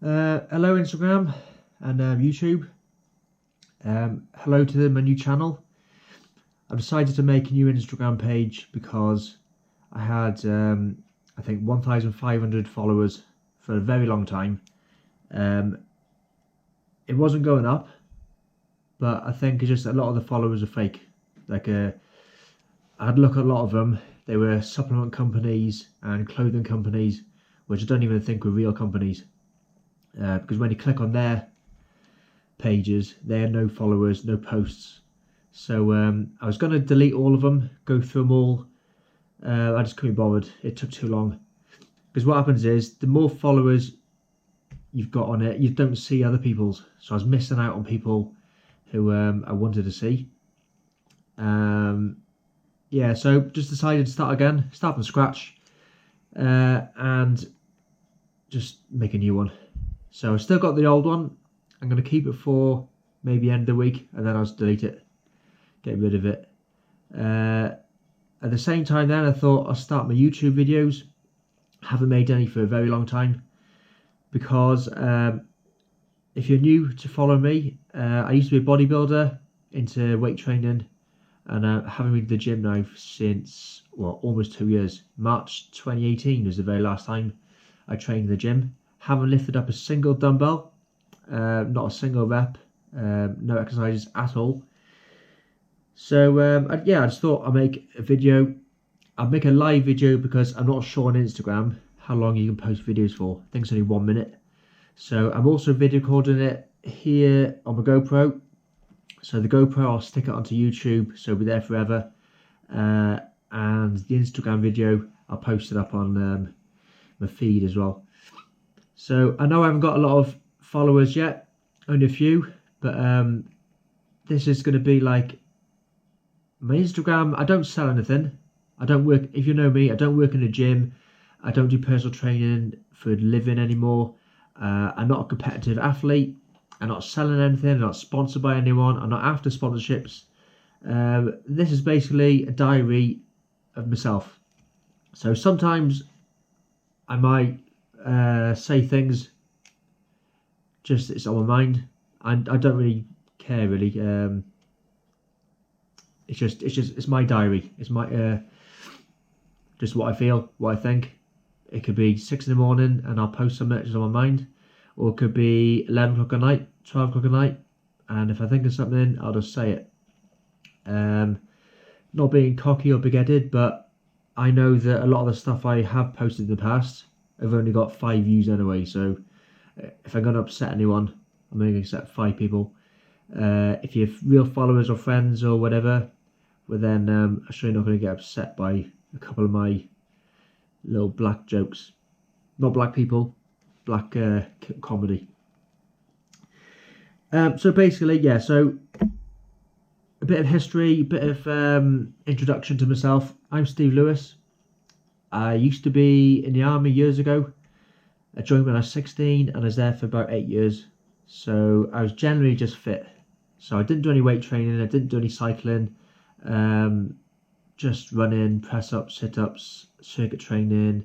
Hello Instagram and YouTube. Hello to my new channel. I've decided to make a new Instagram page because I had I think 1,500 followers for a very long time. It wasn't going up, but I think it's just a lot of the followers are fake. I had a look at a lot of them. They were supplement companies and clothing companies, which I don't even think were real companies. Because when you click on their pages, they had no followers, no posts. So I was going to delete all of them, go through them all. I just couldn't be bothered. It took too long. Because what happens is, the more followers you've got on it, you don't see other people's. So I was missing out on people who I wanted to see. Yeah, so just decided to start again, start from scratch, and just make a new one. So I've still got the old one. I'm going to keep it for maybe end of the week, and then I'll just delete it, get rid of it. At the same time then, I thought I'll start my YouTube videos. I haven't made any for a very long time, because if you're new to follow me, I used to be a bodybuilder, into weight training, and I haven't been to the gym now since, well, almost 2 years. March 2018 was the very last time I trained in the gym. Haven't lifted up a single dumbbell, not a single rep, no exercises at all. So yeah, I just thought I'd make a video. I'll make a live video because I'm not sure on Instagram how long you can post videos for. I think it's only 1 minute. So I'm also video recording it here on my GoPro. So the GoPro, I'll stick it onto YouTube, so it'll be there forever. And the Instagram video, I'll post it up on my feed as well. So I know I haven't got a lot of followers yet, only a few, but this is going to be like my Instagram. I don't sell anything. I don't work, if you know me, I don't work in a gym. I don't do personal training for a living anymore. I'm not a competitive athlete. I'm not selling anything. I'm not sponsored by anyone. I'm not after sponsorships. This is basically a diary of myself. So sometimes I might say things, just it's on my mind. I don't really care really. It's my diary. It's my just what I feel, what I think. It could be 6 in the morning and I'll post something that's on my mind, or it could be 11 o'clock at night, 12 o'clock at night, and if I think of something, I'll just say it. Not being cocky or big-headed, but I know that a lot of the stuff I have posted in the past, I've only got 5 views anyway, so if I'm going to upset anyone, I'm only going to upset 5 people. If you're real followers or friends or whatever, well then I'm sure you're not going to get upset by a couple of my little black jokes. Not black people, black comedy. So basically, yeah, so a bit of history, a bit of introduction to myself. I'm Steve Lewis. I used to be in the army years ago. I joined when I was 16 and I was there for about 8 years. So I was generally just fit. So I didn't do any weight training, I didn't do any cycling, just running, press ups, sit ups, circuit training.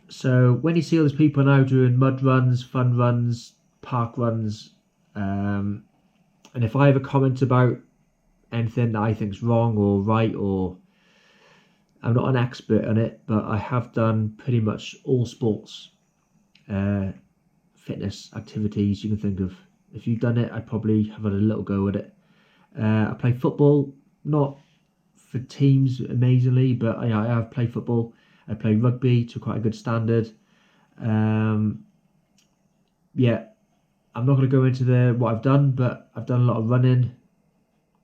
So when you see all these people now doing mud runs, fun runs, park runs, and if I have a comment about anything that I think is wrong or right, or I'm not an expert on it, but I have done pretty much all sports, fitness activities you can think of. If you've done it, I probably have had a little go at it. I play football, not for teams amazingly, but I have played football. I play rugby to quite a good standard. Yeah, I'm not going to go into what I've done, but I've done a lot of running,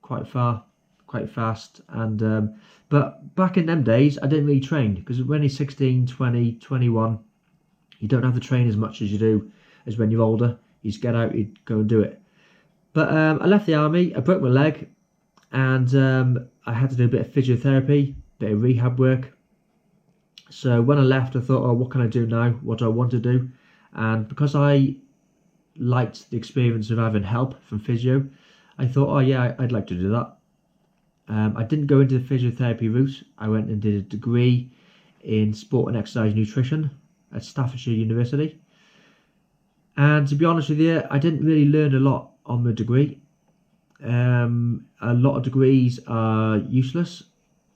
quite far, quite fast. And but back in them days, I didn't really train, because when you're 16, 20, 21, you don't have to train as much as you do as when you're older. You just get out, you go and do it. But I left the army, I broke my leg, and I had to do a bit of physiotherapy, a bit of rehab work. So when I left, I thought, oh, what can I do now? What do I want to do? And because I liked the experience of having help from physio, I thought, oh yeah, I'd like to do that. I didn't go into the physiotherapy route. I went and did a degree in sport and exercise nutrition. at Staffordshire University. And to be honest with you, I didn't really learn a lot on the degree. A lot of degrees are useless,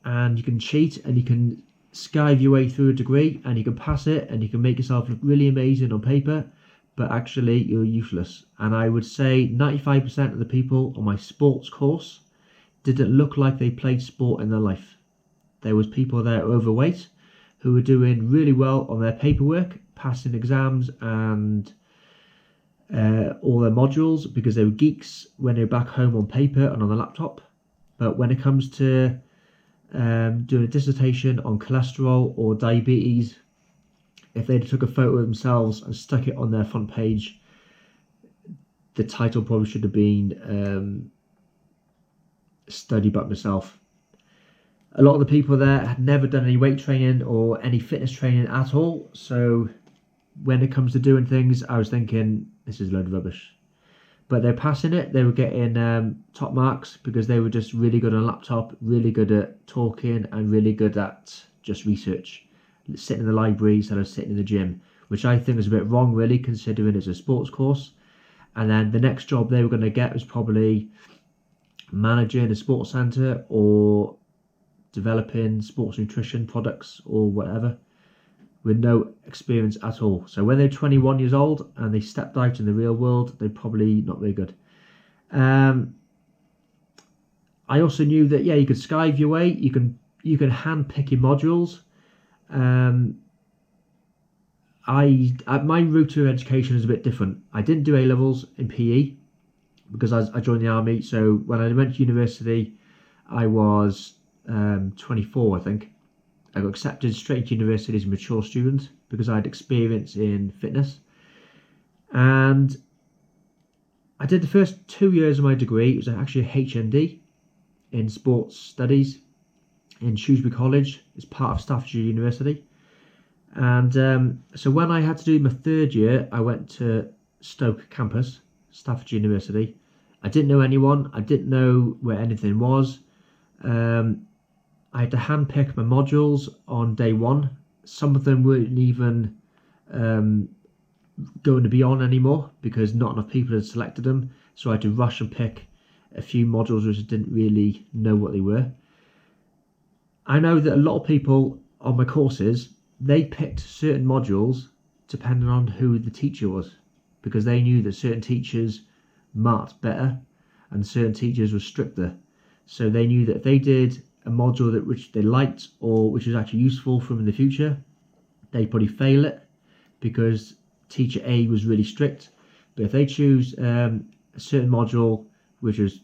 and you can cheat and you can skive your way through a degree and you can pass it and you can make yourself look really amazing on paper, but actually you're useless. And I would say 95% of the people on my sports course didn't look like they played sport in their life. There was people there overweight who were doing really well on their paperwork, passing exams and all their modules because they were geeks when they were back home on paper and on the laptop. But when it comes to doing a dissertation on cholesterol or diabetes, if they took a photo of themselves and stuck it on their front page, the title probably should have been study about myself. A lot of the people there had never done any weight training or any fitness training at all, so when it comes to doing things, I was thinking, this is a load of rubbish. But they're passing it. They were getting top marks because they were just really good on a laptop, really good at talking, and really good at just research. Sitting in the library instead of sitting in the gym, which I think is a bit wrong, really, considering it's a sports course. And then the next job they were going to get was probably managing a sports centre or developing sports nutrition products or whatever, with no experience at all. So when they're 21 years old and they stepped out in the real world, they're probably not very good. I also knew that, yeah, you could skive your way, you can hand pick your modules. My route to education is a bit different. I didn't do A-levels in PE because I joined the army. So when I went to university, I was 24, I think. I got accepted straight to university as a mature student because I had experience in fitness. And I did the first 2 years of my degree. It was actually a HND in sports studies in Shrewsbury College. It's part of Staffordshire University. And so when I had to do my third year, I went to Stoke campus, Staffordshire University. I didn't know anyone. I didn't know where anything was. I had to handpick my modules on day one. Some of them weren't even going to be on anymore because not enough people had selected them. So I had to rush and pick a few modules which I didn't really know what they were. I know that a lot of people on my courses, they picked certain modules depending on who the teacher was, because they knew that certain teachers marked better and certain teachers were stricter. So they knew that if they did a module that which they liked or which was actually useful for them in the future, they'd probably fail it because teacher A was really strict. But if they choose a certain module which was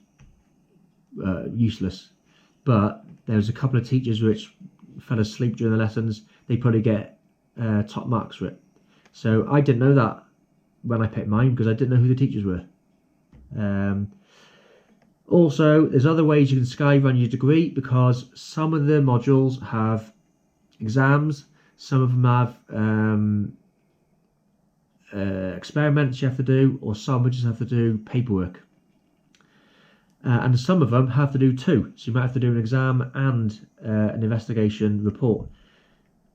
useless, but there was a couple of teachers which fell asleep during the lessons, they probably get top marks for it. So I didn't know that when I picked mine because I didn't know who the teachers were. Also, there's other ways you can skive on your degree because some of the modules have exams, some of them have experiments you have to do, or some just have to do paperwork. And some of them have to do two, so you might have to do an exam and an investigation report.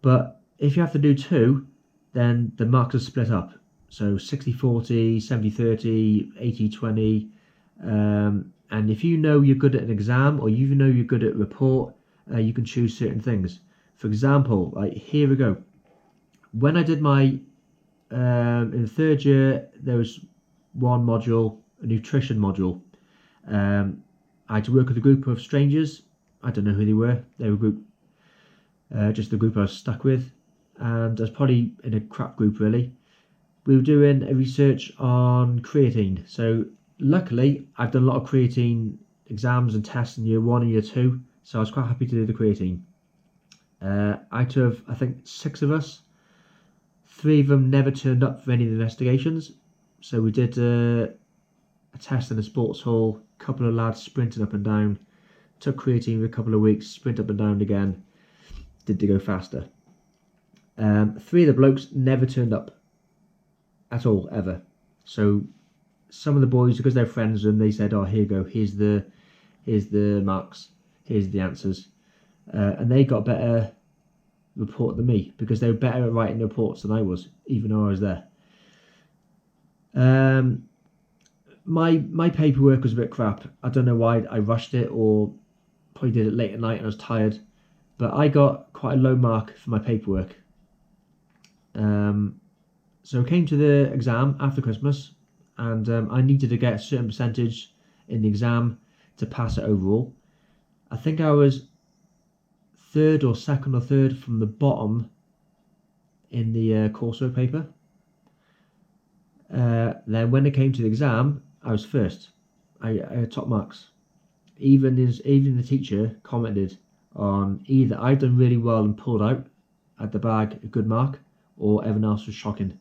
But if you have to do two, then the marks are split up. So 60-40, 70-30, 80-20. And if you know you're good at an exam or you know you're good at a report, you can choose certain things. For example, like here we go. When I did my, in the third year, there was one module, a nutrition module. I had to work with a group of strangers. I don't know who they were. They were a group, just the group I was stuck with. And I was probably in a crap group, really. We were doing a research on creatine. So luckily, I've done a lot of creatine exams and tests in year 1 and year 2. So I was quite happy to do the creatine. Out of, I think, 6 of us, 3 of them never turned up for any of the investigations. So we did a test in a sports hall, a couple of lads sprinting up and down, took creatine for a couple of weeks, sprint up and down again, did to go faster. 3 of the blokes never turned up at all, ever. So some of the boys, because they're friends, and they said, oh, here you go, here's the marks, here's the answers. And they got better report than me, because they were better at writing the reports than I was, even though I was there. My paperwork was a bit crap. I don't know why I rushed it, or probably did it late at night and I was tired. But I got quite a low mark for my paperwork. So I came to the exam after Christmas, and I needed to get a certain percentage in the exam to pass it overall. I think I was second or third from the bottom in the coursework paper. Then when it came to the exam, I was first. I had top marks. Even the teacher commented on either I'd done really well and pulled out at the bag a good mark, or everyone else was shocking.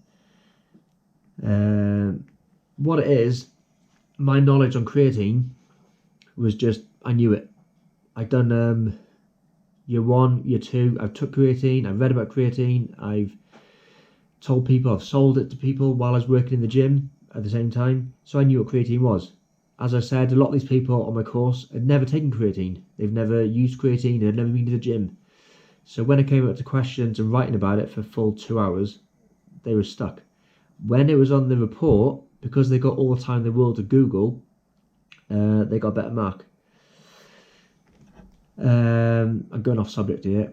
What it is, my knowledge on creatine was just, I knew it. I'd done year 1, year 2, I've took creatine, I've read about creatine, I've told people, I've sold it to people while I was working in the gym at the same time, so I knew what creatine was. As I said, a lot of these people on my course had never taken creatine, they've never used creatine, they've never been to the gym. So when it came up to questions and writing about it for a full 2 hours, they were stuck. When it was on the report, because they got all the time in the world to Google, they got a better mark. I'm going off subject here.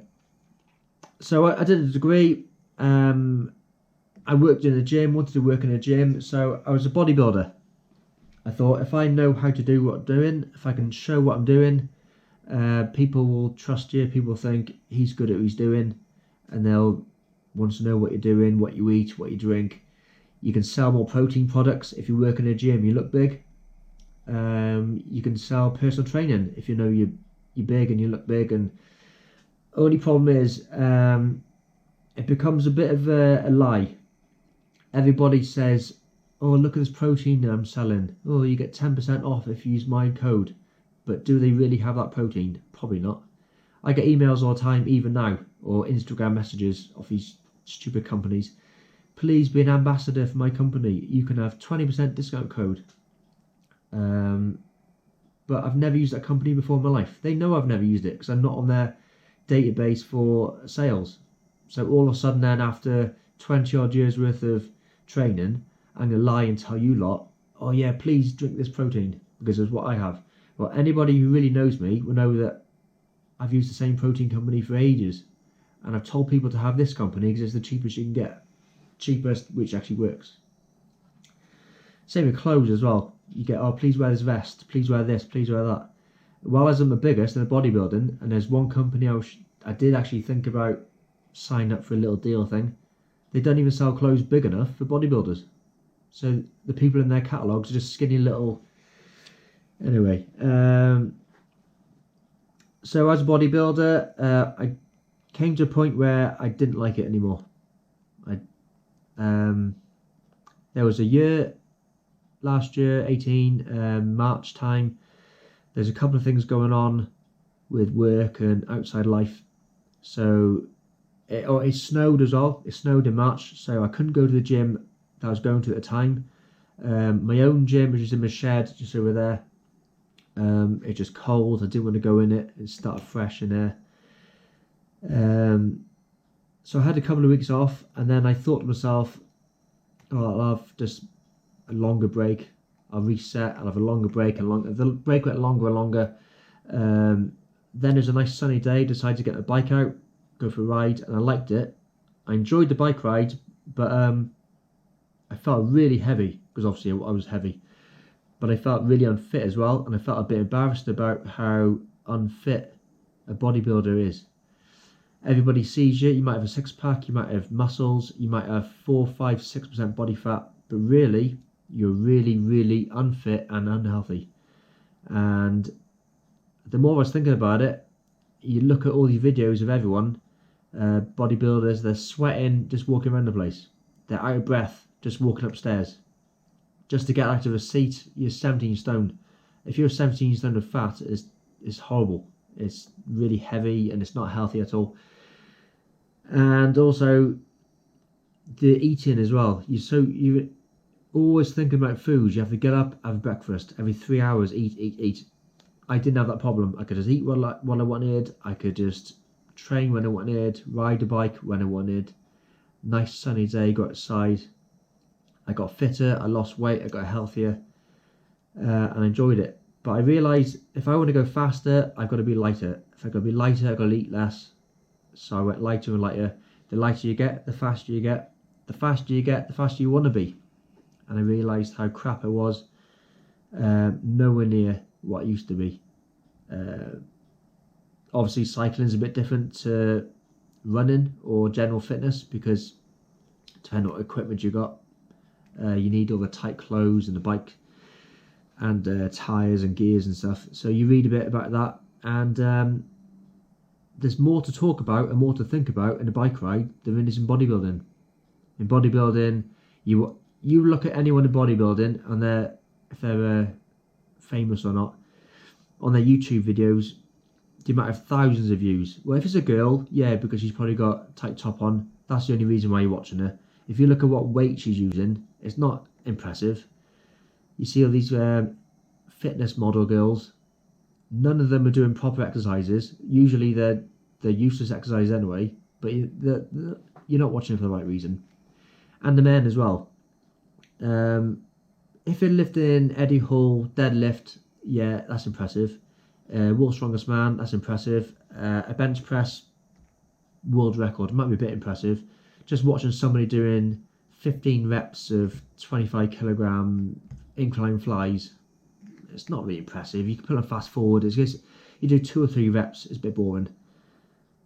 So I did a degree. I worked in a gym, wanted to work in a gym, so I was a bodybuilder. I thought, if I know how to do what I'm doing, if I can show what I'm doing, people will trust you, people think he's good at what he's doing, and they'll want to know what you're doing, what you eat, what you drink. You can sell more protein products if you work in a gym, you look big. You can sell personal training if you know you're big and you look big. And only problem is, it becomes a bit of a lie. Everybody says, oh, look at this protein that I'm selling. Oh, you get 10% off if you use my code. But do they really have that protein? Probably not. I get emails all the time, even now, or Instagram messages of these stupid companies. Please be an ambassador for my company. You can have 20% discount code. But I've never used that company before in my life. They know I've never used it because I'm not on their database for sales. So all of a sudden then, after 20 odd years worth of training, I'm going to lie and tell you lot, oh yeah, please drink this protein because it's what I have. Well, anybody who really knows me will know that I've used the same protein company for ages. And I've told people to have this company because it's the cheapest you can get. Cheapest, which actually works. Same with clothes as well. You get, oh, please wear this vest, please wear this, please wear that. Well, as I'm the biggest in the bodybuilding, and there's one company I did actually think about signing up for a little deal thing. They don't even sell clothes big enough for bodybuilders. So the people in their catalogues are just skinny little... Anyway, so as a bodybuilder, I came to a point where I didn't like it anymore. There was a year, last year, 18, March time, there's a couple of things going on with work and outside life. So it snowed as well. It snowed in March, so I couldn't go to the gym that I was going to at the time. My own gym, which is in my shed just over there, it's just cold. I didn't want to go in it and start fresh in there. So I had a couple of weeks off, and then I thought to myself, oh, I'll have just a longer break. I'll reset, I'll have a longer break, and the break went longer and longer. Then there's a nice sunny day, decided to get the bike out, go for a ride, and I liked it. I enjoyed the bike ride, but I felt really heavy, because obviously I was heavy. But I felt really unfit as well, and I felt a bit embarrassed about how unfit a bodybuilder is. Everybody sees you, you might have a six-pack, you might have muscles, you might have 4, 5, 6% body fat, but really, you're really, really unfit and unhealthy. And the more I was thinking about it, you look at all these videos of everyone, bodybuilders, they're sweating, just walking around the place. They're out of breath, just walking upstairs. Just to get out of a seat, you're 17 stone. If you're 17 stone of fat, it's horrible. It's really heavy and it's not healthy at all. And also the eating as well. You're always thinking about food. You have to get up, have breakfast. Every 3 hours, eat. I didn't have that problem. I could just eat what I wanted. I could just train when I wanted, ride a bike when I wanted. Nice sunny day, go outside. I got fitter, I lost weight, I got healthier, and I enjoyed it. But I realised if I want to go faster, I've got to be lighter. If I've got to be lighter, I've got to eat less. So I went lighter and lighter. The lighter you get, the faster you get. The faster you get, the faster you want to be. And I realised how crap I was. Nowhere near what I used to be. Obviously, cycling is a bit different to running or general fitness, because depending on what equipment you got, you need all the tight clothes and the bike and tyres and gears and stuff. So you read a bit about that, and there's more to talk about and more to think about in a bike ride than there is in bodybuilding. In bodybuilding, you look at anyone in bodybuilding, and if they're famous or not, on their YouTube videos, they might have thousands of views. Well, if it's a girl, yeah, because she's probably got a tight top on. That's the only reason why you're watching her. If you look at what weight she's using, it's not impressive. You see all these fitness model girls. None of them are doing proper exercises. Usually they're useless exercises anyway, but you're not watching for the right reason. And the men as well. If you're lifting Eddie Hall deadlift, yeah, that's impressive. World's Strongest Man, that's impressive. A bench press world record might be a bit impressive. Just watching somebody doing 15 reps of 25 kilogram incline flies, it's not really impressive. You can put on fast forward. It's just, you do 2 or 3 reps, it's a bit boring.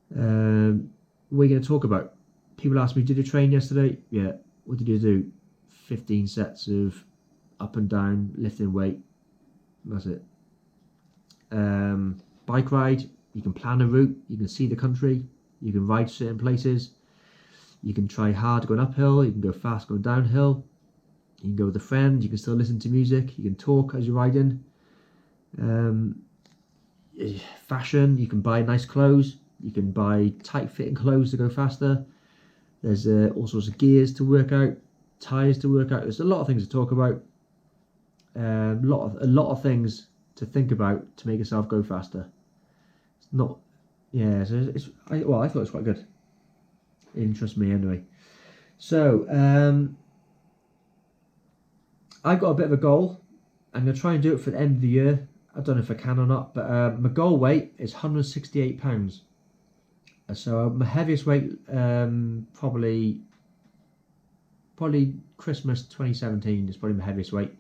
What are you going to talk about? People ask me, did you train yesterday? Yeah. What did you do? 15 sets of up and down lifting weight. That's it. Bike ride, you can plan a route, you can see the country, you can ride certain places, you can try hard going uphill, you can go fast going downhill, you can go with a friend, you can still listen to music, you can talk as you're riding. Fashion, you can buy nice clothes, you can buy tight fitting clothes to go faster. There's all sorts of gears to work out, tyres to work out. There's a lot of things to talk about. A lot of things to think about to make yourself go faster. It's not, yeah. So I thought it was quite good. It interests me anyway. So I've got a bit of a goal. I'm gonna try and do it for the end of the year. I don't know if I can or not, but my goal weight is 168 pounds. So my heaviest weight, probably Christmas 2017 is probably my heaviest weight.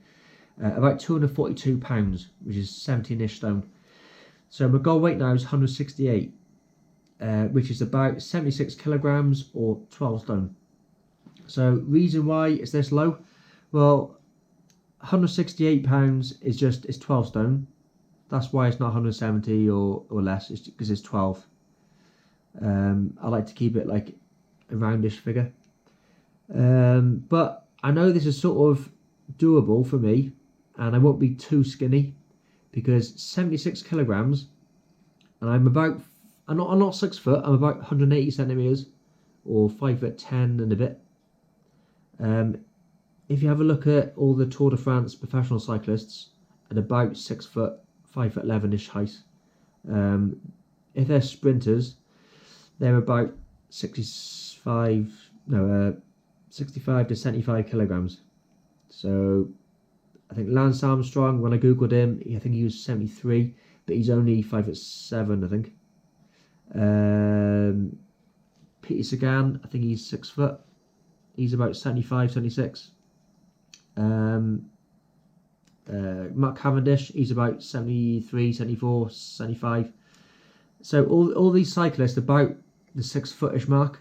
About 242 pounds, which is 17-ish stone. So my goal weight now is 168, which is about 76 kilograms or 12 stone. So reason why it's this low? Well, 168 pounds is 12 stone. That's why it's not 170 or less. It's because it's 12. I like to keep it like a roundish figure. But I know this is sort of doable for me, and I won't be too skinny, because 76 kilograms, and I'm not 6 foot, I'm about 180 centimeters or 5'10" and a bit. If you have a look at all the Tour de France professional cyclists at about 6 foot, 5'11" height, if they're sprinters, they're about 65 to 75 kilograms. So I think Lance Armstrong, when I googled him, I think he was 73, but he's only 5'7", I think. Peter Sagan, I think he's 6 foot. He's about 75, 76. Mark Cavendish, he's about 73, 74, 75. So all these cyclists about the 6 footish mark,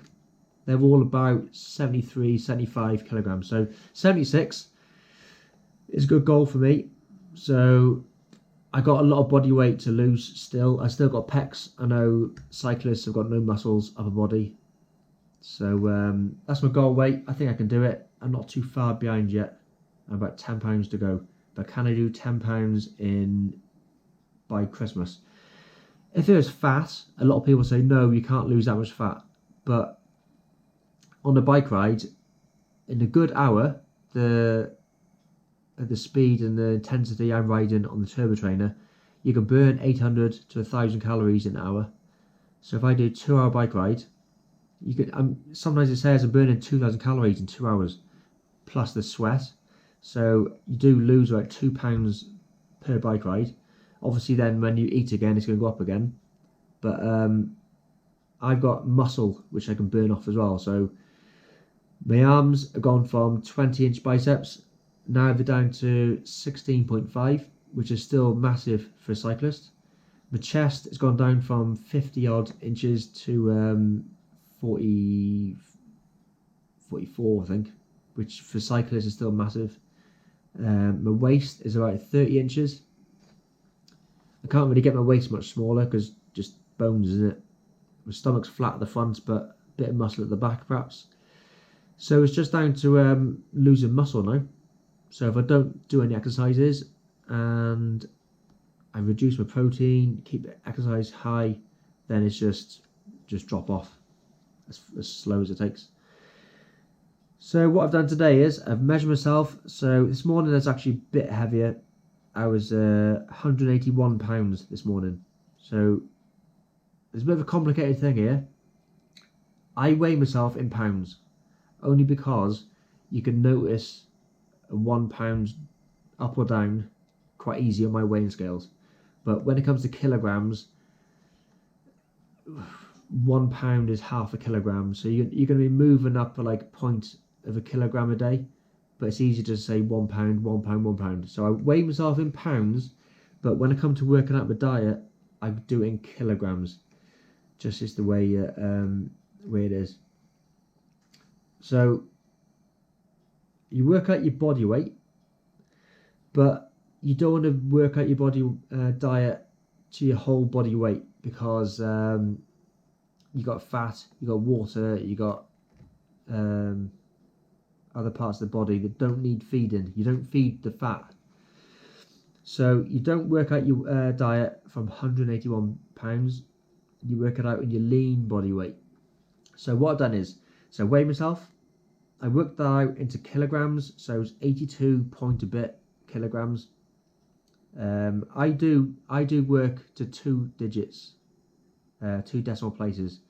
they're all about 73, 75 kilograms. So 76 is a good goal for me. So I got a lot of body weight to lose still. I still got pecs. I know cyclists have got no muscles, upper body. So that's my goal weight. I think I can do it. I'm not too far behind yet. I'm about 10 pounds to go. But can I do 10 pounds by Christmas? If it was fat, a lot of people say, no, you can't lose that much fat. But on a bike ride, in a good hour, the speed and the intensity I'm riding on the turbo trainer, you can burn 800 to 1,000 calories an hour. So if I do 2 hour bike ride, you could sometimes it says I'm burning 2,000 calories in 2 hours plus the sweat. So you do lose about £2 per bike ride. Obviously, then when you eat again, it's going to go up again. But I've got muscle which I can burn off as well. So my arms have gone from 20-inch biceps, now they're down to 16.5, which is still massive for a cyclist. The chest has gone down from 50 odd inches to 40, 44, I think, which for cyclists is still massive. My waist is about 30 inches. I can't really get my waist much smaller because just bones, isn't it? My stomach's flat at the front, but a bit of muscle at the back, perhaps. So it's just down to losing muscle now. So if I don't do any exercises and I reduce my protein, keep the exercise high, then it's just drop off as slow as it takes. So what I've done today is I've measured myself. So this morning I was actually a bit heavier. I was 181 pounds this morning. So there's a bit of a complicated thing here. I weigh myself in pounds only because you can notice a £1 up or down quite easy on my weighing scales. But when it comes to kilograms, £1 is half a kilogram. So you're going to be moving up for like point of a kilogram a day. But it's easy to say £1, £1. So I weigh myself in pounds, but when I come to working out my diet, I do it in kilograms. Just is the way it is. So you work out your body weight, but you don't want to work out your body diet to your whole body weight because you got fat, you got water, you got other parts of the body that don't need feeding. You don't feed the fat. So you don't work out your diet from 181 pounds. You work it out in your lean body weight. So what I've done is, so weigh myself. I worked that out into kilograms. So it's 82 point a bit kilograms. I do work to 2 digits, 2 decimal places.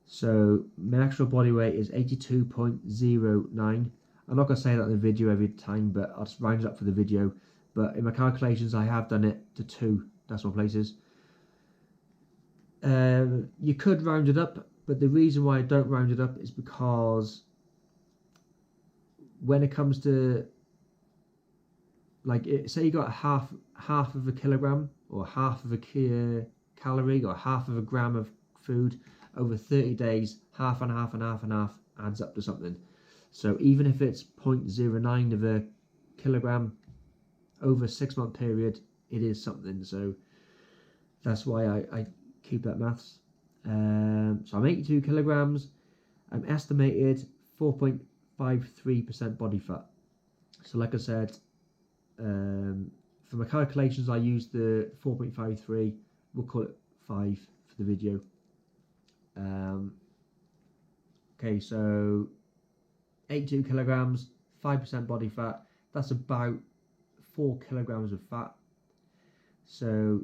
So my actual body weight is 82.09. I'm not going to say that in the video every time, but I'll just round it up for the video. But in my calculations, I have done it to 2 decimal places. You could round it up, but the reason why I don't round it up is because when it comes to, like, say you got half of a kilogram or half of a calorie or half of a gram of food over 30 days, half and half and half and half adds up to something. So even if it's 0.09 of a kilogram over a 6-month period, it is something. So that's why I keep that maths. So I'm 82 kilograms. I'm estimated 4.53% body fat. So like I said, for my calculations, I used the 4.53. We'll call it 5 for the video. Okay, so 82 kilograms, 5% body fat. That's about 4 kilograms of fat. So,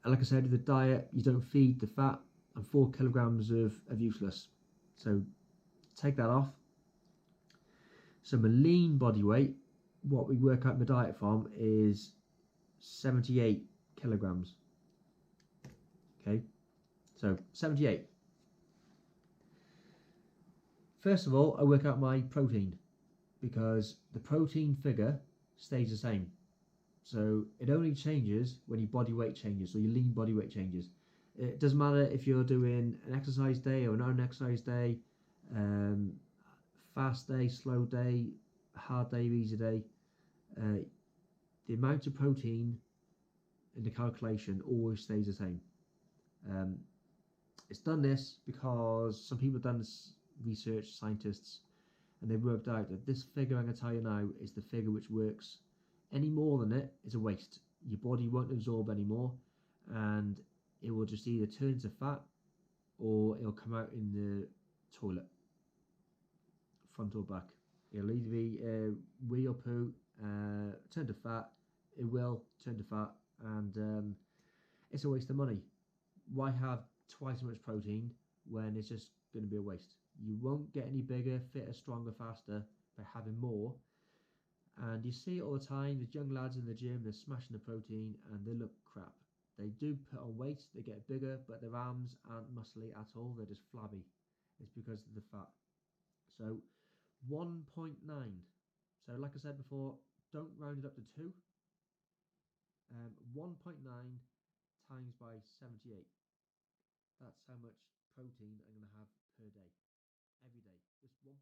like I said, with the diet, you don't feed the fat, and 4 kilograms of useless. So, take that off. So, my lean body weight, what we work out my diet from, is 78 kilograms. Okay, so 78. First of all, I work out my protein because the protein figure stays the same. So it only changes when your body weight changes, so your lean body weight changes. It doesn't matter if you're doing an exercise day or an unexercise day, fast day, slow day, hard day, easy day. The amount of protein in the calculation always stays the same. It's done this because some people have done this research, scientists, and they've worked out that this figure I'm going to tell you now is the figure which works. Any more than it is a waste. Your body won't absorb anymore, and it will just either turn to fat or it'll come out in the toilet, front or back. It'll either be wee or poo, turn to fat. It will turn to fat, and it's a waste of money. Why have twice as much protein when it's just going to be a waste? You won't get any bigger, fitter, stronger, faster by having more. And you see it all the time. There's young lads in the gym, they're smashing the protein and they look crap. They do put on weight, they get bigger, but their arms aren't muscly at all. They're just flabby. It's because of the fat. So 1.9. So like I said before, don't round it up to 2. 1.9 times by 78. That's how much protein I'm going to have per day. Every day. Just 1.9